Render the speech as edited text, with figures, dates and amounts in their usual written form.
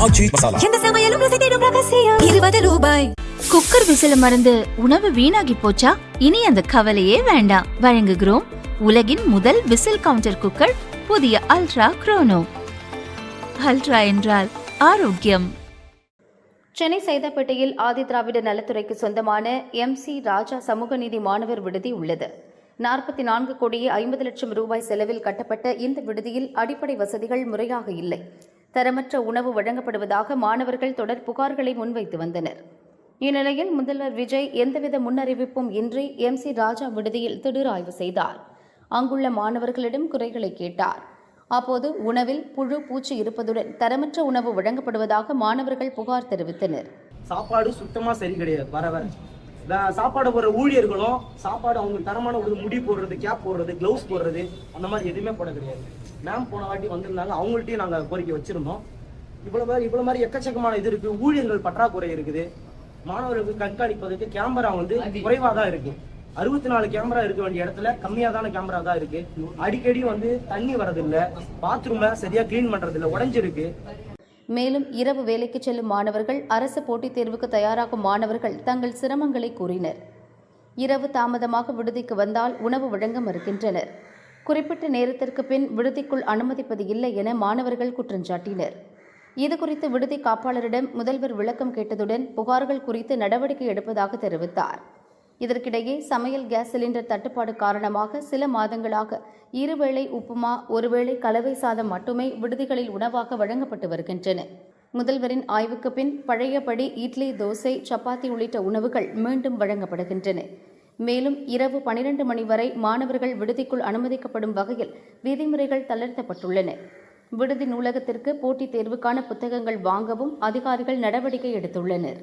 ஆச்சி மசாலா. எந்த சமையலும் ருசி தேடும் ரகசியம் 20 ரூபாய். குக்கர் விசில மறந்து உணவு வீணாகி போச்சா? இனி அந்த கவலையே வேண்டாம். வழங்குகிறோம் உலகின் முதல் விசில் கவுண்டர் குக்கர், புதிய அல்ட்ரா குரோனோ. அல்ட்ரா என்றால் ஆரோக்கியம். சென்னை சைதாப்பேட்டையில் ஆதிதிராவிட நலத்துறைக்கு சொந்தமான MC ராஜா சமூக நீதி மாணவர் விடுதி உள்ளது. 44 கோடியே 50 லட்சம் ரூபாய் செலவில் கட்டப்பட்ட இந்த விடுதியில் அடிப்படை வசதிகள் முறையாக இல்லை. தரமற்ற உணவு வழங்கப்படுவதாக மாணவர்கள் தொடர் புகார்களை முன்வைத்து வந்தனர். இந்நிலையில் முதல்வர் விஜய் எந்தவித முன்னறிவிப்பும் இன்றி MC ராஜா விடுதியில் திடீர் ஆய்வு செய்தார். அங்குள்ள மாணவர்களிடம் குறைகளை கேட்டார். அப்போது உணவில் புழு பூச்சி இருப்பதுடன் தரமற்ற உணவு வழங்கப்படுவதாக மாணவர்கள் புகார் தெரிவித்தனர். சாப்பாடு சுத்தமா சரி கிடையாது. வர சாப்பாடு போடுற ஊழியர்களும் சாப்பாடு அவங்க தரமான ஒரு முடி போடுறது, கேப் போடுறது, கிளவுஸ் போடுறது அந்த மாதிரி எதுவுமே போட கிடையாது. மேம் போன வாட்டி வந்திருந்தாங்க, அவங்கள்ட்டையும் நாங்கள் கோரிக்கை வச்சிருந்தோம். இவ்வளவு மாதிரி எக்கச்சக்கமான இது இருக்கு. ஊழியர்கள் பற்றாக்குறை இருக்குது. மாணவர்களுக்கு கண்காணிப்பதற்கு கேமரா குறைவாக தான் இருக்கு. 64 கேமரா இருக்க வேண்டிய இடத்துல கம்மியாதான கேமரா தான் இருக்கு. அடிக்கடி தண்ணி வரதில்லை, பாத்ரூமை சரியா கிளீன் பண்றதில்லை, உடைஞ்சிருக்கு. மேலும் இரவு வேலைக்கு செல்லும் மாணவர்கள், அரசு போட்டித் தேர்வுக்கு தயாராகும் மாணவர்கள் தங்கள் சிரமங்களை கூறினர். இரவு தாமதமாக விடுதிக்கு வந்தால் உணவு வழங்க மறுக்கின்றனர். குறிப்பிட்ட நேரத்திற்கு பின் விடுதிக்குள் அனுமதிப்பது இல்லை என மாணவர்கள் குற்றஞ்சாட்டினர். இதுகுறித்து விடுதி காப்பாளரிடம் முதல்வர் விளக்கம் கேட்டதுடன் புகார்கள் குறித்து நடவடிக்கை எடுப்பதாக தெரிவித்தார். இதற்கிடையே சமையல் கேஸ் சிலிண்டர் தட்டுப்பாடு காரணமாக சில மாதங்களாக இருவேளை உப்புமா, ஒருவேளை கலவை சாதம் மட்டுமே விடுதிகளில் உணவாக வழங்கப்பட்டு வருகின்றன. முதல்வரின் ஆய்வுக்கு பின் பழையபடி இட்லி, தோசை, சப்பாத்தி உள்ளிட்ட உணவுகள் மீண்டும் வழங்கப்படுகின்றன. மேலும் இரவு 12 மணி வரை மாணவர்கள் விடுதிக்குள் அனுமதிக்கப்படும் வகையில் விதிமுறைகள் தளர்த்தப்பட்டுள்ளன. விடுதி நூலகத்திற்கு போட்டித் தேர்வுக்கான புத்தகங்கள் வாங்கவும் அதிகாரிகள் நடவடிக்கை எடுத்துள்ளனர்.